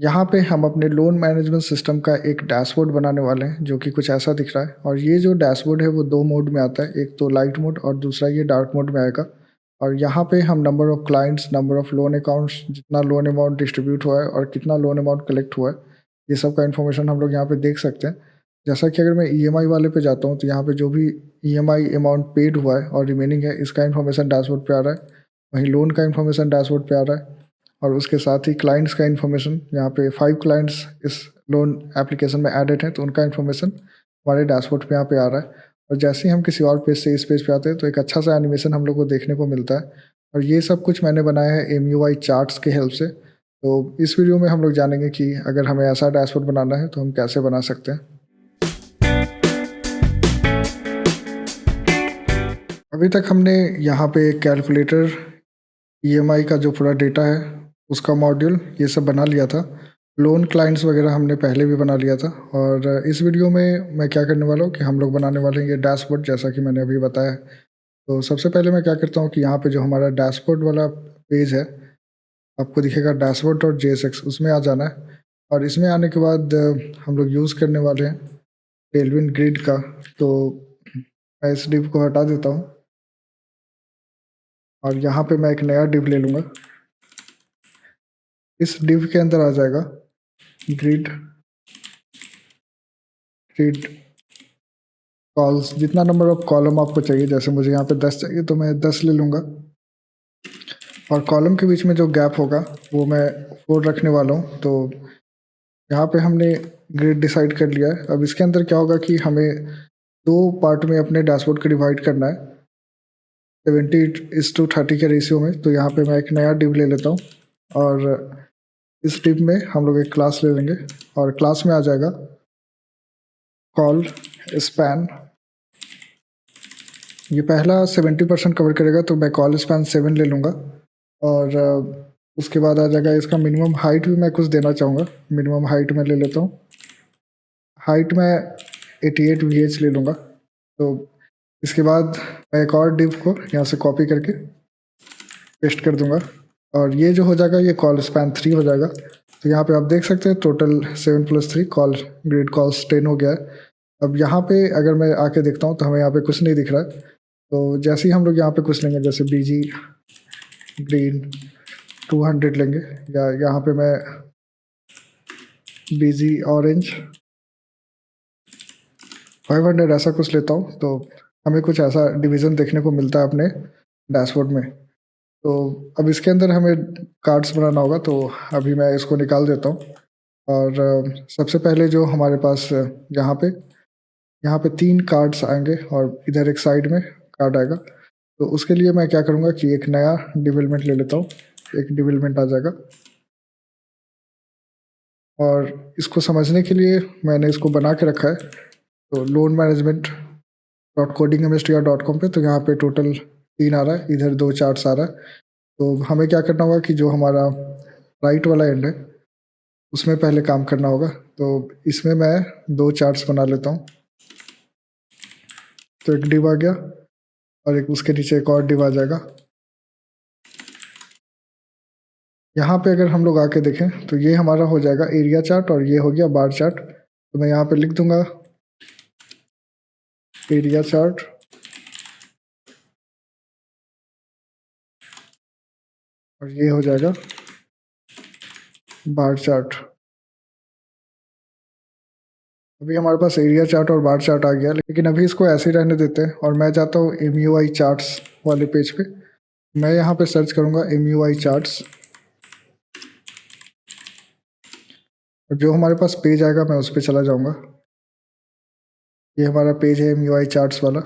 यहाँ पे हम अपने लोन मैनेजमेंट सिस्टम का एक डैशबोर्ड बनाने वाले हैं जो कि कुछ ऐसा दिख रहा है। और ये जो डैशबोर्ड है वो 2 मोड में आता है, एक तो लाइट मोड और दूसरा ये डार्क मोड में आएगा। और यहाँ पे हम number of clients, number of loan accounts, जितना लोन अमाउंट डिस्ट्रीब्यूट हुआ है और कितना लोन अमाउंट कलेक्ट हुआ है, ये सब का इन्फॉर्मेशन हम लोग यहाँ पे देख सकते हैं। जैसा कि अगर मैं ईएमआई वाले पे जाता हूँ तो यहाँ पे जो भी ईएमआई अमाउंट पेड हुआ है और रिमेनिंग है, इसका इन्फॉर्मेशन डैशबोर्ड पे आ रहा है। वहीं लोन का इन्फॉर्मेशन डैशबोर्ड पे आ रहा है और उसके साथ ही क्लाइंट्स का इन्फॉर्मेशन, यहाँ पे 5 क्लाइंट्स इस लोन एप्लीकेशन में एडेड हैं, तो उनका इन्फॉर्मेशन हमारे डैशबोर्ड पे यहाँ पे आ रहा है। और जैसे ही हम किसी और पेज से इस पेज पे आते हैं तो एक अच्छा सा एनिमेशन हम लोग को देखने को मिलता है। और ये सब कुछ मैंने बनाया है एमयूआई चार्ट्स के हेल्प से। तो इस वीडियो में हम लोग जानेंगे कि अगर हमें ऐसा डैशबोर्ड बनाना है तो हम कैसे बना सकते हैं। अभी तक हमने यहाँ पे कैलकुलेटर, ईएमआई का जो पूरा डेटा है उसका मॉड्यूल, ये सब बना लिया था। लोन क्लाइंट्स वगैरह हमने पहले भी बना लिया था। और इस वीडियो में मैं क्या करने वाला हूँ कि हम लोग बनाने वाले हैं ये डैशबोर्ड, जैसा कि मैंने अभी बताया। तो सबसे पहले मैं क्या करता हूँ कि यहाँ पे जो हमारा डैशबोर्ड वाला पेज है, आपको दिखेगा dashboard.jsx, उसमें आ जाना है। और इसमें आने के बाद हम लोग यूज़ करने वाले हैं टेलविंड ग्रिड का। तो मैं इस डिव को हटा देता हूँ और यहाँ पे मैं एक नया डिव ले लूँगा। इस डिव के अंदर आ जाएगा ग्रिड ग्रिड कॉल्स, जितना नंबर ऑफ कॉलम आपको चाहिए। जैसे मुझे यहाँ पे 10 चाहिए तो मैं 10 ले लूँगा। और कॉलम के बीच में जो गैप होगा वो मैं 4 रखने वाला हूँ। तो यहाँ पे हमने ग्रिड डिसाइड कर लिया है। अब इसके अंदर क्या होगा कि हमें 2 पार्ट में अपने डैशबोर्ड को डिवाइड करना है 70:30 के रेशियो में। तो यहाँ पे मैं एक नया डिव ले लेता हूँ और इस डिव में हम लोग एक क्लास ले लेंगे और क्लास में आ जाएगा कॉल स्पैन। ये पहला 70% कवर करेगा तो मैं कॉल स्पैन 7 ले लूँगा। और उसके बाद आ जाएगा इसका मिनिमम हाइट भी मैं कुछ देना चाहूँगा। मिनिमम हाइट मैं ले लेता हूँ, हाइट मैं 88 VH ले लूँगा। तो इसके बाद मैं एक और डिव को यहाँ से कॉपी करके पेस्ट कर दूँगा और ये जो हो जाएगा ये कॉल स्पैन 3 हो जाएगा। तो यहाँ पे आप देख सकते हैं टोटल 7 + 3 कॉल ग्रिड कॉल्स 10 हो गया है। अब यहाँ पे अगर मैं आके देखता हूँ तो हमें यहाँ पे कुछ नहीं दिख रहा है। तो जैसे ही हम लोग यहाँ पे कुछ लेंगे, जैसे बीजी ग्रीन 200 लेंगे, या यहाँ पे मैं बीजी ऑरेंज 500 ऐसा कुछ लेता हूँ, तो हमें कुछ ऐसा डिवीज़न देखने को मिलता है अपने डैशबोर्ड में। तो अब इसके अंदर हमें कार्ड्स बनाना होगा, तो अभी मैं इसको निकाल देता हूँ। और सबसे पहले जो हमारे पास यहाँ पे 3 कार्ड्स आएंगे और इधर एक साइड में कार्ड आएगा। तो उसके लिए मैं क्या करूँगा कि एक नया डेवलपमेंट ले लेता हूँ। एक डेवलपमेंट आ जाएगा और इसको समझने के लिए मैंने इसको बना के रखा है तो लोन मैनेजमेंट .codingmstr.com पे। तो यहाँ पे टोटल 3 आ रहा है, इधर 2 चार्ट्स आ रहा है। तो हमें क्या करना होगा कि जो हमारा राइट वाला एंड है उसमें पहले काम करना होगा। तो इसमें मैं 2 चार्ट्स बना लेता हूँ। तो एक डिव आ गया और एक उसके नीचे एक और डिव आ जाएगा। यहाँ पे अगर हम लोग आके देखें तो ये हमारा हो जाएगा एरिया चार्ट और ये हो गया बार चार्ट। तो मैं यहाँ पे लिख दूंगा एरिया चार्ट और ये हो जाएगा बार चार्ट। अभी हमारे पास एरिया चार्ट और बार चार्ट आ गया, लेकिन अभी इसको ऐसे ही रहने देते हैं और मैं जाता हूँ एमयूआई चार्ट्स वाले पेज पे। मैं यहाँ पे सर्च करूँगा एमयूआई चार्ट्स और जो हमारे पास पेज आएगा मैं उस पर चला जाऊँगा। ये हमारा पेज है एमयूआई चार्ट्स वाला।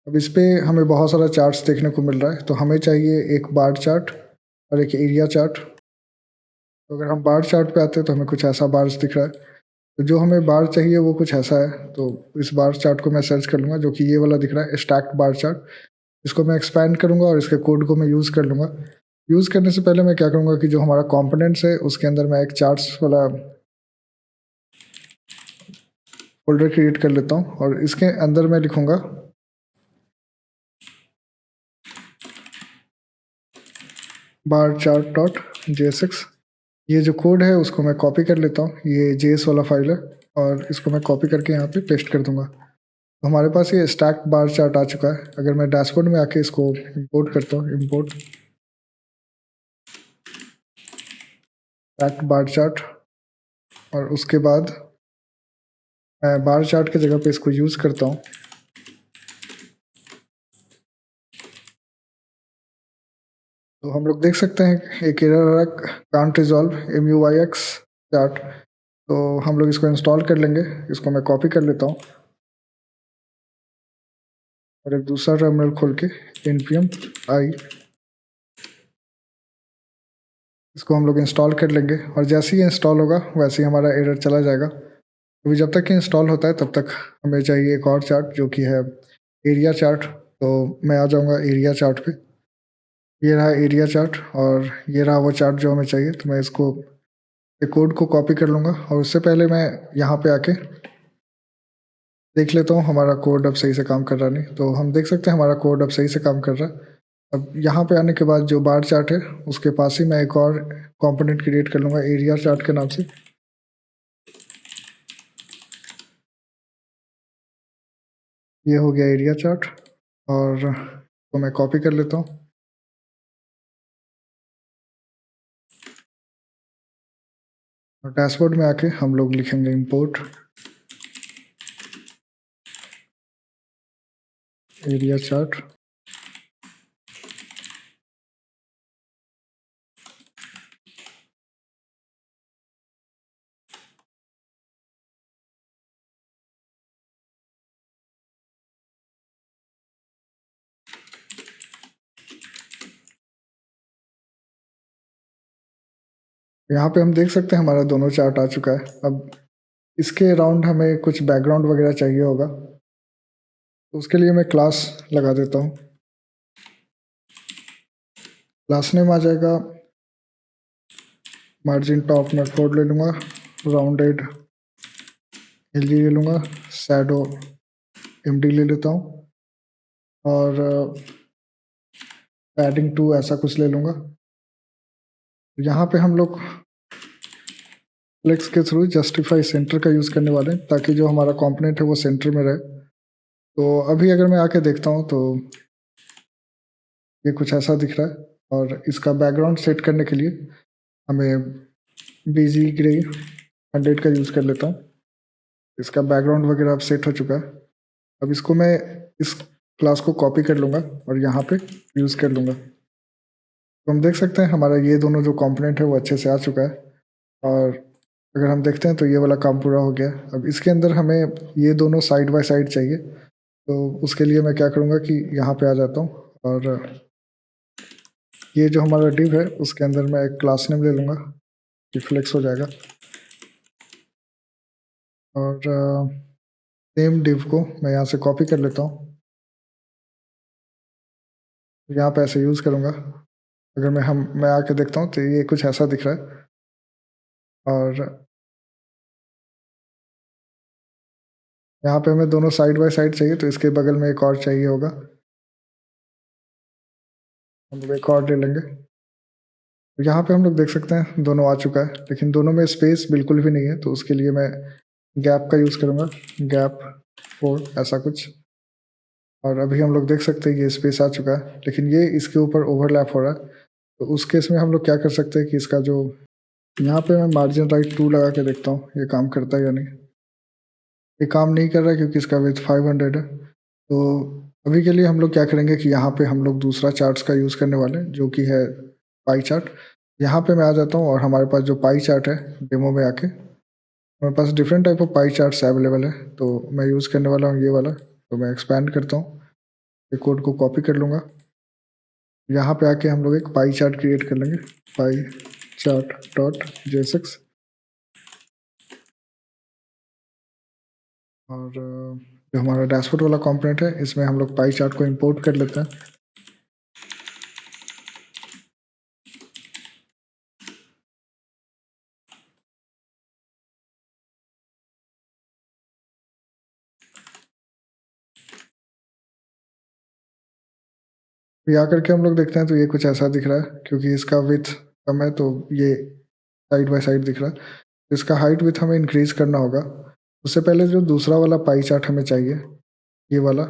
अब इस पे हमें बहुत सारा चार्ट्स देखने को मिल रहा है। तो हमें चाहिए एक बार चार्ट और एक एरिया चार्ट। तो अगर हम बार चार्ट पे आते हैं तो हमें कुछ ऐसा बार्स दिख रहा है। तो जो हमें बार चाहिए वो कुछ ऐसा है। तो इस बार चार्ट को मैं सर्च कर लूँगा, जो कि ये वाला दिख रहा है स्टैक्ड बार चार्ट। इसको मैं एक्सपैंड करूँगा और इसके कोड को मैं यूज़ कर लूँगा। यूज़ करने से पहले मैं क्या करूँगा कि जो हमारा कॉम्पोनेंट्स है उसके अंदर मैं एक चार्ट्स वाला फोल्डर क्रिएट कर लेता हूँ और इसके अंदर मैं लिखूँगा बार चार्ट .jsx। ये जो कोड है उसको मैं कॉपी कर लेता हूँ, ये जेएस वाला फाइल है और इसको मैं कॉपी करके यहाँ पे पेस्ट कर दूंगा। तो हमारे पास ये स्टैक बार चार्ट आ चुका है। अगर मैं डैशबोर्ड में आके इसको इंपोर्ट करता हूँ, इंपोर्ट स्टैक बार चार्ट, और उसके बाद मैं बार चार्ट की जगह पे इसको यूज़ करता हूँ। तो हम लोग देख सकते हैं एक एरर आ रहा, कांट रिजॉल्व MUIX चार्ट। तो हम लोग इसको इंस्टॉल कर लेंगे। इसको मैं कॉपी कर लेता हूँ और एक दूसरा टर्मिनल खोल के npm i इसको हम लोग इंस्टॉल कर लेंगे और जैसे ही इंस्टॉल होगा वैसे ही हमारा एरर चला जाएगा। अभी जब तक कि इंस्टॉल होता है तब तक हमें चाहिए एक और चार्ट जो कि है एरिया चार्ट। तो मैं आ जाऊँगा एरिया चार्ट पे। ये रहा एरिया चार्ट और ये रहा वो चार्ट जो हमें चाहिए। तो मैं इसको कोड को कॉपी कर लूँगा और उससे पहले मैं यहाँ पे आके देख लेता हूँ हमारा कोड अब सही से काम कर रहा नहीं। तो हम देख सकते हैं हमारा कोड अब सही से काम कर रहा है। अब यहाँ पे आने के बाद जो बार चार्ट है उसके पास ही मैं एक और कंपोनेंट क्रिएट कर लूँगा एरिया चार्ट के नाम से। ये हो गया एरिया चार्ट और तो मैं कॉपी कर लेता हूँ और डैशबोर्ड में आके हम लोग लिखेंगे इंपोर्ट एरिया चार्ट। यहाँ पे हम देख सकते हैं हमारा दोनों चार्ट आ चुका है। अब इसके अराउंड हमें कुछ बैकग्राउंड वगैरह चाहिए होगा, तो उसके लिए मैं क्लास लगा देता हूँ। क्लास नेम आ जाएगा मार्जिन टॉप में 4 ले लूँगा, राउंडेड LG ले लूँगा, शैडो MD ले लेता हूँ और पैडिंग 2 ऐसा कुछ ले लूँगा। यहाँ पे हम लोग फ्लेक्स के थ्रू जस्टिफाई सेंटर का यूज़ करने वाले हैं ताकि जो हमारा कंपोनेंट है वो सेंटर में रहे। तो अभी अगर मैं आके देखता हूँ तो ये कुछ ऐसा दिख रहा है और इसका बैकग्राउंड सेट करने के लिए हमें BG ग्रे 100 का यूज़ कर लेता हूँ। इसका बैकग्राउंड वगैरह अब सेट हो चुका है। अब इसको मैं इस क्लास को कॉपी कर लूँगा और यहाँ पे यूज़ कर लूँगा। तो हम देख सकते हैं हमारा ये दोनों जो कंपोनेंट है वो अच्छे से आ चुका है और अगर हम देखते हैं तो ये वाला काम पूरा हो गया। अब इसके अंदर हमें ये दोनों साइड बाय साइड चाहिए। तो उसके लिए मैं क्या करूँगा कि यहाँ पे आ जाता हूँ और ये जो हमारा डिव है उसके अंदर मैं एक क्लास नेम ले लूँगा, रिफ्लेक्स हो जाएगा और नेम डिव को मैं यहाँ से कॉपी कर लेता हूँ, यहाँ पे ऐसे यूज़ करूँगा। अगर मैं आके देखता हूँ तो ये कुछ ऐसा दिख रहा है और यहाँ पे हमें दोनों साइड बाय साइड चाहिए तो इसके बगल में एक और चाहिए होगा, हम लोग एक और ले लेंगे। तो यहाँ पे हम लोग देख सकते हैं दोनों आ चुका है लेकिन दोनों में स्पेस बिल्कुल भी नहीं है। तो उसके लिए मैं गैप का यूज़ करूँगा, गैप 4 ऐसा कुछ। और अभी हम लोग देख सकते हैं ये स्पेस आ चुका है लेकिन ये इसके ऊपर ओवरलैप हो रहा है। तो उस केस में हम लोग क्या कर सकते हैं कि इसका जो यहाँ पे मैं मार्जिन राइट 2 लगा के देखता हूँ ये काम करता है या नहीं। ये काम नहीं कर रहा है क्योंकि इसका विड्थ 500 है। तो अभी के लिए हम लोग क्या करेंगे कि यहाँ पे हम लोग दूसरा चार्ट्स का यूज़ करने वाले हैं जो कि है पाई चार्ट। यहाँ पे मैं आ जाता हूँ और हमारे पास जो पाई चार्ट है डेमो में आके हमारे पास different type of pie charts available है। तो मैं यूज़ करने वाला हूँ ये वाला। तो मैं एक्सपैंड करता हूँ, ये कोड को कॉपी कर लूँगा, यहाँ पे आके हम लोग एक पाई चार्ट क्रिएट कर लेंगे, पाई चार्ट डॉट JSX। और जो हमारा डैशबोर्ड वाला कंपोनेंट है इसमें हम लोग पाई चार्ट को इंपोर्ट कर लेते हैं। फिर आकर के हम लोग देखते हैं तो ये कुछ ऐसा दिख रहा है क्योंकि इसका विड्थ कम है तो ये साइड बाय साइड दिख रहा है। तो इसका हाइट विथ हमें इंक्रीज करना होगा। उससे पहले जो दूसरा वाला पाई चार्ट हमें चाहिए, ये वाला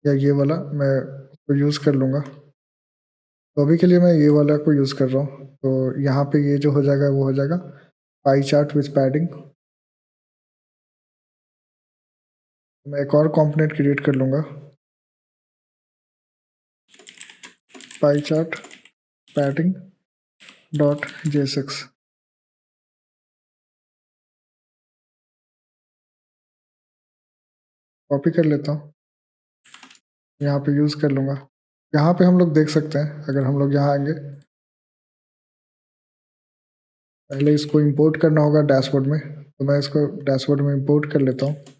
या ये वाला, मैं उसको यूज़ कर लूँगा। तो अभी के लिए मैं ये वाला को यूज़ कर रहा हूँ। तो यहाँ पे ये जो हो जाएगा वो हो जाएगा पाई चार्ट विथ पैडिंग। मैं एक और कंपोनेंट क्रिएट कर लूँगा, pie chart padding dot JSX। Copy कर लेता हूँ, यहाँ पे यूज़ कर लूँगा। यहाँ पे हम लोग देख सकते हैं, अगर हम लोग यहाँ आएंगे, पहले इसको इंपोर्ट करना होगा डैशबोर्ड में। तो मैं इसको डैशबोर्ड में इंपोर्ट कर लेता हूँ।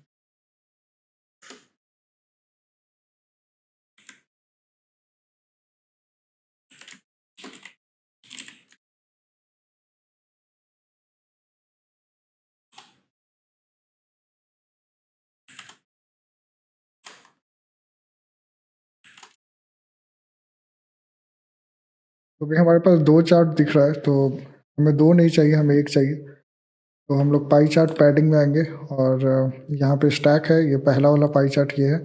तो अभी हमारे पास 2 चार्ट दिख रहा है, तो हमें 2 नहीं चाहिए, हमें 1 चाहिए। तो हम लोग पाई चार्ट पैडिंग में आएंगे और यहाँ पे स्टैक है, ये पहला वाला पाई चार्ट ये है।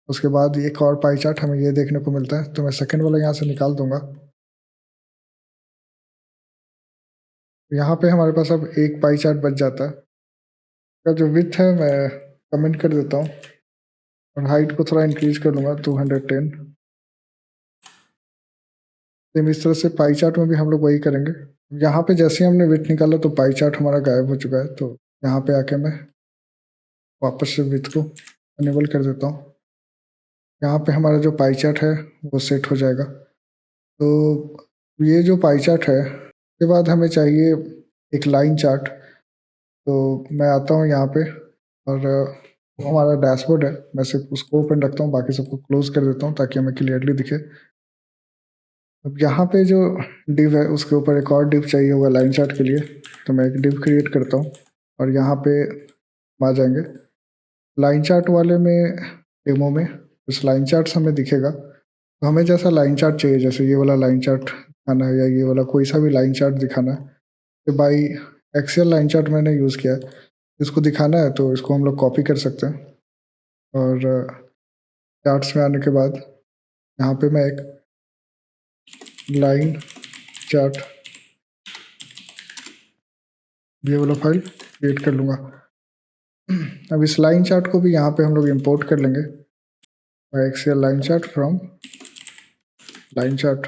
उसके बाद एक और पाई चार्ट हमें ये देखने को मिलता है, तो मैं सेकंड वाला यहाँ से निकाल दूंगा। यहाँ पे हमारे पास अब एक पाई चार्ट बच जाता है। इसका जो विड्थ है मैं कमेंट कर देता हूँ और हाइट को थोड़ा इंक्रीज कर लूँगा 210। सेम इस तरह से पाई चार्ट में भी हम लोग वही करेंगे। यहाँ पे जैसे ही हमने विड्थ निकाला तो पाई चार्ट हमारा गायब हो चुका है। तो यहाँ पे आके मैं वापस से विड्थ को अनेबल कर देता हूँ। यहाँ पे हमारा जो पाई चार्ट है वो सेट हो जाएगा। तो ये जो पाई चार्ट है, उसके बाद हमें चाहिए एक लाइन चार्ट। तो मैं आता हूँ यहाँ पे और वो हमारा डैशबोर्ड है, मैं सिर्फ उसको ओपन रखता हूँ, बाकी सबको क्लोज कर देता हूँ ताकि हमें क्लियरली दिखे। अब यहाँ पे जो डिव है उसके ऊपर एक और डिव चाहिए होगा लाइन चार्ट के लिए। तो मैं एक डिव क्रिएट करता हूँ और यहाँ पे आ जाएंगे लाइन चार्ट वाले में, डेमो में उस लाइन चार्ट हमें दिखेगा। तो हमें जैसा लाइन चार्ट चाहिए, जैसे ये वाला लाइन चार्ट दिखाना है या ये वाला कोई सा भी लाइन चार्ट दिखाना है, तो बाई एक्सेल लाइन चार्ट मैंने यूज़ किया है। इसको दिखाना है तो इसको हम लोग कॉपी कर सकते हैं और चार्ट्स में आने के बाद यहाँ पे मैं एक लाइन चार्ट ये वाला फाइल क्रिएट कर लूँगा। अब इस लाइन चार्ट को भी यहाँ पे हम लोग इंपोर्ट कर लेंगे, Excel line chart from line chart.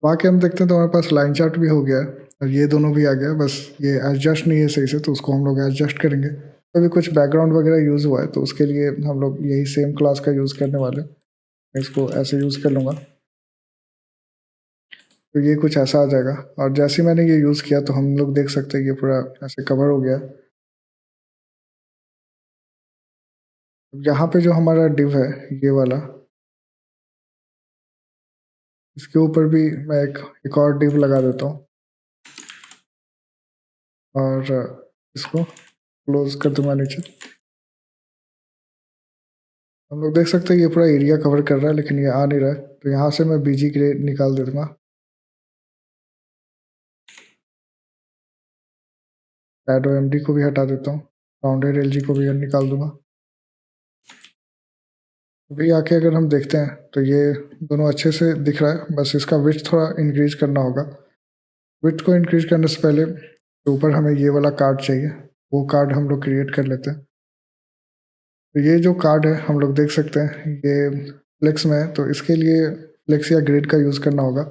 बाकी हम देखते हैं तो हमारे पास लाइन चार्ट भी हो गया है और ये दोनों भी आ गया, बस ये एडजस्ट नहीं है सही से, तो उसको हम लोग एडजस्ट करेंगे। तो अभी कुछ बैकग्राउंड वगैरह यूज़ हुआ है तो उसके लिए हम लोग यही सेम क्लास का यूज़ करने वाले हैं। इसको ऐसे यूज़ कर लूँगा तो ये कुछ ऐसा आ जाएगा। और जैसे मैंने ये यूज़ किया तो हम लोग देख सकते हैं ये पूरा ऐसे कवर हो गया। यहाँ पे जो हमारा डिव है ये वाला, इसके ऊपर भी मैं एक और डिव लगा देता हूँ और इसको क्लोज कर दूंगा नीचे। हम लोग देख सकते हैं ये पूरा एरिया कवर कर रहा है लेकिन ये आ नहीं रहा है, तो यहाँ से मैं बीजी ग्रे निकाल दे दूंगा। एडो एमडी को भी हटा देता हूँ, राउंडेड एलजी को भी निकाल दूंगा। अभी आके अगर हम देखते हैं तो ये दोनों अच्छे से दिख रहा है, बस इसका विड्थ थोड़ा इंक्रीज करना होगा। विड्थ को इंक्रीज करने से पहले तो ऊपर हमें ये वाला कार्ड चाहिए, वो कार्ड हम लोग क्रिएट कर लेते हैं। तो ये जो कार्ड है हम लोग देख सकते हैं ये फ्लेक्स में है, तो इसके लिए फ्लेक्स या ग्रिड का यूज़ करना होगा।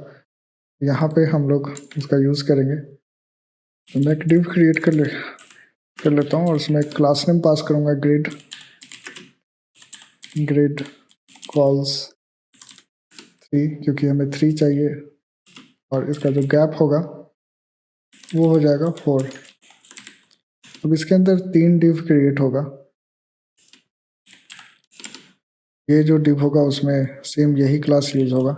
यहाँ पे हम लोग इसका यूज़ करेंगे। तो मैं एक डिव क्रिएट कर लेता हूँ और उसमें क्लास नेम पास करूँगा ग्रिड कॉल्स 3, क्योंकि हमें 3 चाहिए और इसका जो गैप होगा वो हो जाएगा 4। अब इसके अंदर 3 डिव क्रिएट होगा। ये जो डिव होगा उसमें सेम यही क्लास यूज होगा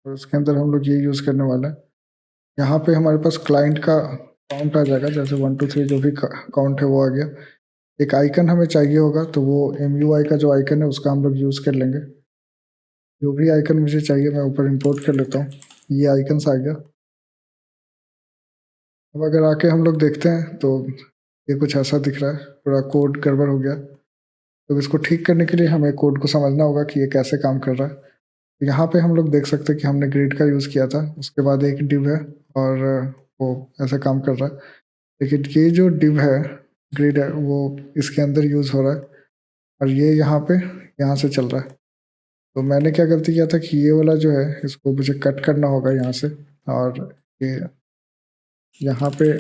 और उसके अंदर हम लोग ये यूज़ करने वाले हैं। यहाँ पे हमारे पास क्लाइंट का काउंट आ जाएगा, जैसे 1 2 3 जो भी काउंट है वो आ गया। एक आइकन हमें चाहिए होगा, तो वो MUI का जो आइकन है उसका हम लोग यूज़ कर लेंगे। जो भी आइकन मुझे चाहिए मैं ऊपर इंपोर्ट कर लेता हूँ। ये आइकन्स आ गया। अब अगर आके हम लोग देखते हैं तो ये कुछ ऐसा दिख रहा है, पूरा कोड गड़बड़ हो गया। तो इसको ठीक करने के लिए हमें कोड को समझना होगा कि ये कैसे काम कर रहा है। तो यहाँ पे हम लोग देख सकते हैं कि हमने ग्रिड का यूज़ किया था, उसके बाद एक डिव है और वो ऐसा काम कर रहा है। लेकिन ये जो डिव है, ग्रिड है, वो इसके अंदर यूज़ हो रहा है और ये यहाँ से चल रहा है। तो मैंने क्या गलती किया था कि ये वाला जो है इसको मुझे कट करना होगा यहाँ से, और ये यहाँ पे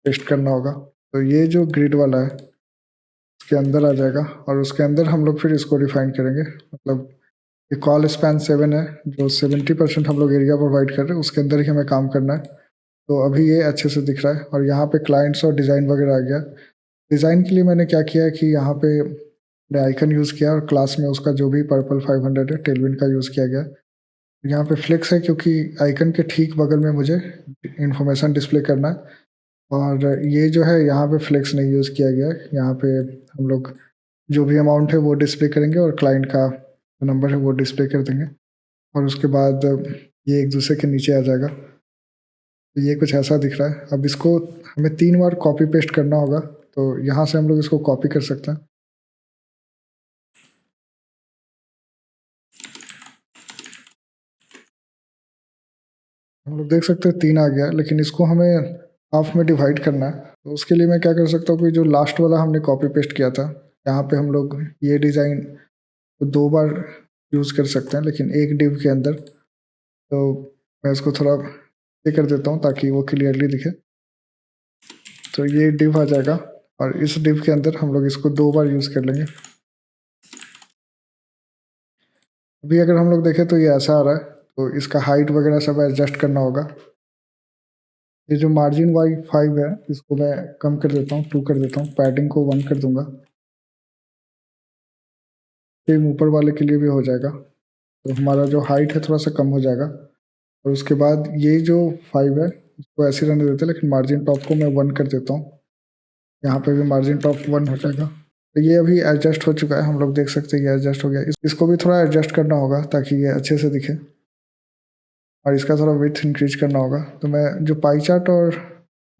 पेस्ट करना होगा। तो ये जो ग्रिड वाला है उसके अंदर आ जाएगा और उसके अंदर हम लोग फिर इसको रिफाइन करेंगे। मतलब ये कॉल स्पैन 7 है, जो 70% हम लोग एरिया प्रोवाइड कर रहे हैं उसके अंदर ही हमें काम करना है। तो अभी ये अच्छे से दिख रहा है और यहाँ पे क्लाइंट्स और डिज़ाइन वगैरह आ गया। डिज़ाइन के लिए मैंने क्या किया है कि यहाँ पे आइकन यूज़ किया और क्लास में उसका जो भी पर्पल 500 है टेलविन का यूज़ किया गया। यहाँ पे फ्लेक्स है क्योंकि आइकन के ठीक बगल में मुझे इंफॉर्मेशन डिस्प्ले करना है, और ये जो है यहाँ पे फ्लेक्स नहीं यूज़ किया गया है। यहाँ पे हम लोग जो भी अमाउंट है वो डिस्प्ले करेंगे और क्लाइंट का नंबर है वो डिस्प्ले कर देंगे, और उसके बाद ये एक दूसरे के नीचे आ जाएगा। तो ये कुछ ऐसा दिख रहा है। अब इसको हमें 3 बार कॉपी पेस्ट करना होगा, तो यहाँ से हम लोग इसको कॉपी कर सकते हैं। हम लोग देख सकते हैं 3 आ गया, लेकिन इसको हमें हाफ में डिवाइड करना है। तो उसके लिए मैं क्या कर सकता हूँ कि जो लास्ट वाला हमने कॉपी पेस्ट किया था, यहाँ पे हम लोग ये डिज़ाइन तो 2 बार यूज़ कर सकते हैं, लेकिन एक डिव के अंदर। तो मैं इसको थोड़ा ये कर देता हूँ ताकि वो क्लियरली दिखे। तो ये डिव आ जाएगा और इस डिव के अंदर हम लोग इसको 2 बार यूज़ कर लेंगे। अभी अगर हम लोग देखें तो ये ऐसा आ रहा है, तो इसका हाइट वगैरह सब एडजस्ट करना होगा। ये जो मार्जिन वाई 5 है इसको मैं कम कर देता हूँ, 2 कर देता हूँ, पैडिंग को 1 कर दूंगा। सेम ऊपर वाले के लिए भी हो जाएगा, तो हमारा जो हाइट है थोड़ा सा कम हो जाएगा। और उसके बाद ये जो 5 है उसको ऐसे रहने देते हैं, लेकिन मार्जिन टॉप को मैं 1 कर देता हूँ। यहाँ पे भी मार्जिन टॉप 1 हो जाएगा। तो ये अभी एडजस्ट हो चुका है, हम लोग देख सकते हैं ये एडजस्ट हो गया। इसको भी थोड़ा एडजस्ट करना होगा ताकि ये अच्छे से दिखे, और इसका थोड़ा विड्थ इंक्रीज करना होगा। तो मैं जो पाई चार्ट और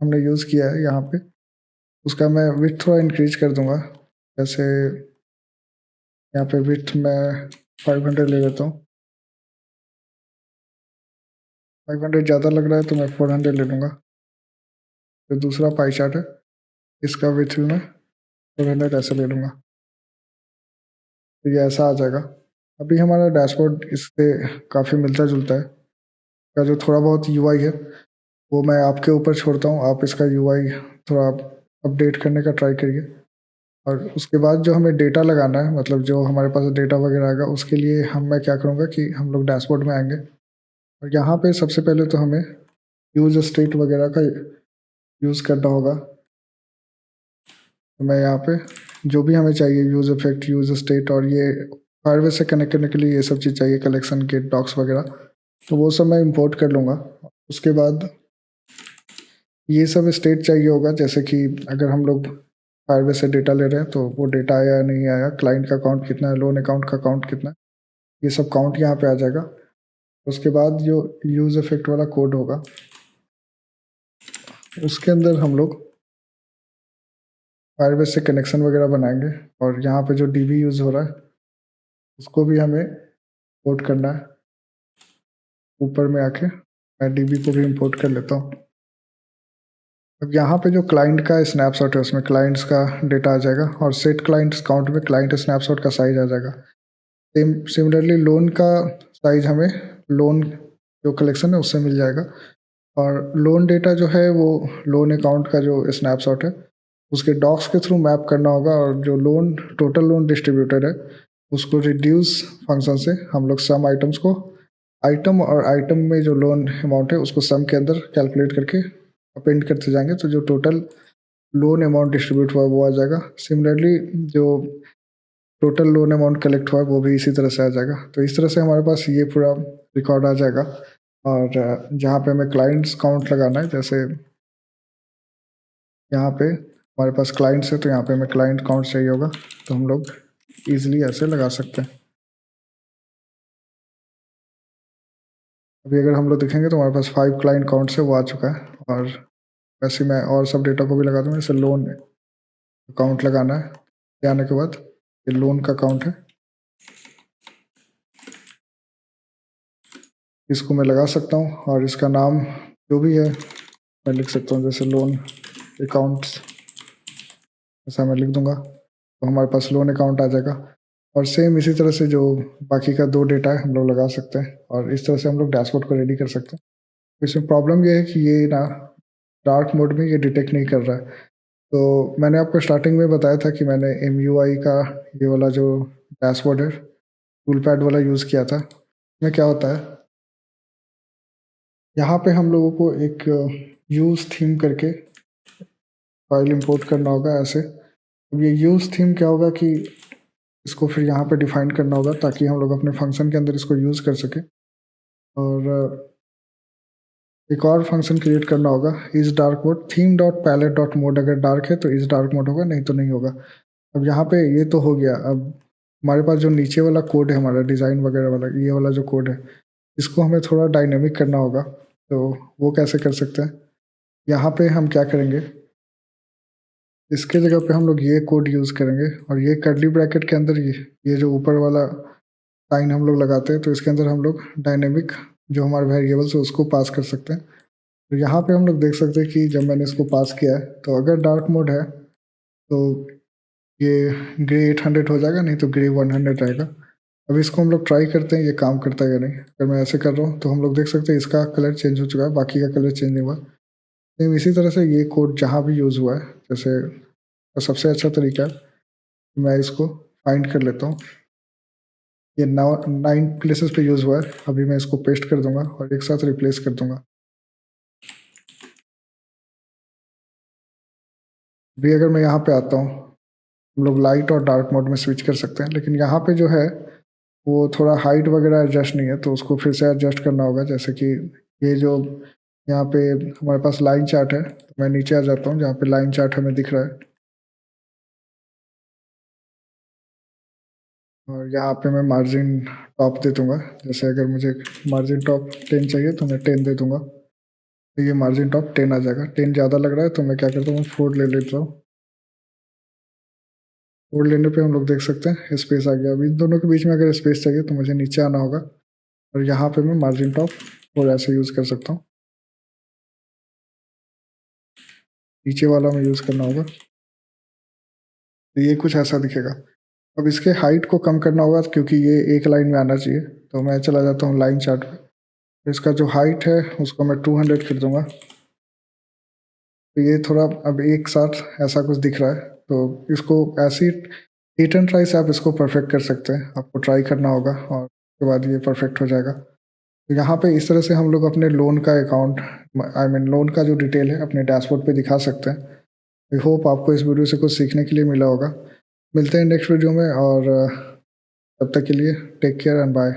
हमने यूज़ किया है यहाँ पे, उसका मैं विड्थ थोड़ा इंक्रीज कर दूंगा। जैसे यहाँ पे विड्थ मैं 500 ले लेता हूँ। 500 ज़्यादा लग रहा है तो मैं 400 ले लूँगा। जो दूसरा पाई चार्ट है इसका विड्थ भी मैं 400 ऐसे ले लूँगा। तो ये ऐसा आ जाएगा। अभी हमारा डैशबोर्ड इससे काफ़ी मिलता जुलता है। का जो थोड़ा बहुत UI है वो मैं आपके ऊपर छोड़ता हूँ, आप इसका UI थोड़ा अपडेट करने का ट्राई करिए। और उसके बाद जो हमें डेटा लगाना है, मतलब जो हमारे पास डेटा वगैरह आएगा, उसके लिए मैं क्या करूँगा कि हम लोग डैशबोर्ड में आएंगे और यहाँ पे सबसे पहले तो हमें यूज स्टेट वगैरह का यूज़ करना होगा। तो मैं यहाँ पे जो भी हमें चाहिए, यूज इफेक्ट, यूज स्टेट, और ये फायरबेस से कनेक्ट करने के लिए ये सब चीज़ चाहिए, कलेक्शन गेट डॉक्स वगैरह, तो वो सब मैं इंपोर्ट कर लूँगा। उसके बाद ये सब स्टेट चाहिए होगा, जैसे कि अगर हम लोग फायरबेस से डेटा ले रहे हैं तो वो डेटा आया या नहीं आया, क्लाइंट का अकाउंट कितना है, लोन अकाउंट का अकाउंट कितना है, ये सब काउंट यहाँ पे आ जाएगा। उसके बाद जो यूज इफेक्ट वाला कोड होगा उसके अंदर हम लोग फायरबेस से कनेक्शन वगैरह बनाएंगे, और यहाँ पे जो DB यूज़ हो रहा है उसको भी हमें इंपोर्ट करना है। ऊपर में आके मैं DB को भी इंपोर्ट कर लेता हूँ। अब यहाँ पे जो क्लाइंट का स्नैपशॉट है उसमें क्लाइंट्स का डेटा आ जाएगा, और सेट क्लाइंट्स काउंट में क्लाइंट स्नैपशॉट का साइज आ जाएगा। सिमिलरली लोन का साइज हमें लोन जो कलेक्शन है उससे मिल जाएगा, और लोन डेटा जो है वो लोन अकाउंट का जो स्नैपशॉट है उसके डॉक्स के थ्रू मैप करना होगा, और जो लोन टोटल लोन डिस्ट्रीब्यूटर है उसको रिड्यूस फंक्शन से हम लोग सम आइटम्स को आइटम और आइटम में जो लोन अमाउंट है उसको सम के अंदर कैलकुलेट करके अपेंड करते जाएंगे, तो जो टोटल लोन अमाउंट डिस्ट्रीब्यूट हुआ वो आ जाएगा। सिमिलरली जो टोटल लोन अमाउंट कलेक्ट हुआ वो भी इसी तरह से आ जाएगा। तो इस तरह से हमारे पास ये पूरा रिकॉर्ड आ जाएगा। और जहाँ पे हमें क्लाइंट्स काउंट लगाना है, जैसे यहाँ पे हमारे पास क्लाइंट्स है तो यहाँ पे हमें क्लाइंट काउंट चाहिए होगा, तो हम लोग ईजिली ऐसे लगा सकते हैं। अभी अगर हम लोग देखेंगे तो हमारे पास 5 क्लाइंट काउंट से वो आ चुका है। और वैसे मैं और सब डेटा को भी लगा दूँगा, जैसे लोन अकाउंट लगाना है, ये आने के बाद ये लोन का अकाउंट है, इसको मैं लगा सकता हूँ और इसका नाम जो भी है मैं लिख सकता हूँ, जैसे लोन अकाउंट्स ऐसा मैं लिख दूंगा, तो हमारे पास लोन अकाउंट आ जाएगा। और सेम इसी तरह से जो बाकी का 2 डेटा है हम लोग लगा सकते हैं और इस तरह से हम लोग डैशबोर्ड को रेडी कर सकते हैं। इसमें प्रॉब्लम ये है कि ये ना डार्क मोड में ये डिटेक्ट नहीं कर रहा है। तो मैंने आपको स्टार्टिंग में बताया था कि मैंने MUI का ये वाला जो डैशबोर्ड है टूल पैड वाला यूज़ किया था। इसमें क्या होता है, यहाँ पे हम लोगों को एक यूज़ थीम करके फाइल इंपोर्ट करना होगा ऐसे। अब ये यूज़ थीम क्या होगा कि इसको फिर यहाँ पे डिफाइन करना होगा ताकि हम लोग अपने फंक्शन के अंदर इसको यूज़ कर सकें। और एक और फंक्शन क्रिएट करना होगा, इस dark mode theme dot palette dot mode, अगर डार्क है तो इस डार्क मोड होगा, नहीं तो नहीं होगा। अब यहाँ पे ये तो हो गया। अब हमारे पास जो नीचे वाला कोड है हमारा डिज़ाइन वगैरह वाला, ये वाला जो कोड है इसको हमें थोड़ा डायनेमिक करना होगा। तो वो कैसे कर सकते हैं, यहाँ पे हम क्या करेंगे, इसके जगह पे हम लोग ये कोड यूज़ करेंगे और ये कर्ली ब्रैकेट के अंदर ये जो ऊपर वाला साइन हम लोग लगाते हैं तो इसके अंदर हम लोग डायनेमिक जो हमारे वेरिएबल्स है उसको पास कर सकते हैं। तो यहाँ पे हम लोग देख सकते हैं कि जब मैंने इसको पास किया है तो अगर डार्क मोड है तो ये ग्रे 800 हो जाएगा, नहीं तो ग्रे 100 रहेगा। अब इसको हम लोग ट्राई करते हैं ये काम करता है या नहीं। अगर मैं ऐसे कर रहा हूँ तो हम लोग देख सकते हैं इसका कलर चेंज हो चुका है, बाकी का कलर चेंज नहीं हुआ। सेम इसी तरह से ये कोड जहाँ भी यूज़ हुआ है, जैसे सबसे अच्छा तरीका है मैं इसको फाइंड कर लेता हूँ, ये 9 प्लेसेस पे यूज़ हुआ है। अभी मैं इसको पेस्ट कर दूंगा और एक साथ रिप्लेस कर दूंगा। अभी अगर मैं यहाँ पे आता हूँ, हम लोग लाइट और डार्क मोड में स्विच कर सकते हैं, लेकिन यहाँ पे जो है वो थोड़ा हाइट वगैरह एडजस्ट नहीं है तो उसको फिर से एडजस्ट करना होगा। जैसे कि ये जो यहाँ पे हमारे पास लाइन चार्ट है, तो मैं नीचे आ जाता हूँ जहाँ पे लाइन चार्ट हमें दिख रहा है और यहाँ पे मैं मार्जिन टॉप दे दूंगा। जैसे अगर मुझे मार्जिन टॉप 10 चाहिए तो मैं 10 दे दूंगा, तो ये मार्जिन टॉप 10 आ जाएगा। 10 ज़्यादा लग रहा है तो मैं क्या करता हूँ 4 ले लेता हूँ। 4 लेने पे हम लोग देख सकते हैं स्पेस आ गया। अब इन दोनों के बीच में अगर स्पेस चाहिए तो मुझे नीचे आना होगा और यहाँ पे मैं मार्जिन टॉप 4 ऐसे यूज़ कर सकता हूँ, नीचे वाला में यूज़ करना होगा, तो ये कुछ ऐसा दिखेगा। अब इसके हाइट को कम करना होगा क्योंकि ये एक लाइन में आना चाहिए, तो मैं चला जाता हूँ लाइन चार्ट पे। तो इसका जो हाइट है उसको मैं 200 कर दूंगा, तो ये थोड़ा अब एक साथ ऐसा कुछ दिख रहा है। तो इसको ऐसी हिट एंड ट्राई से आप इसको परफेक्ट कर सकते हैं, आपको ट्राई करना होगा और उसके बाद ये परफेक्ट हो जाएगा। तो यहाँ पे इस तरह से हम लोग अपने लोन का अकाउंट, आई मीन लोन का जो डिटेल है अपने डैशबोर्ड पे दिखा सकते हैं। आई होप आपको इस वीडियो से कुछ सीखने के लिए मिला होगा। मिलते हैं नेक्स्ट वीडियो में और तब तक के लिए टेक केयर एंड बाय।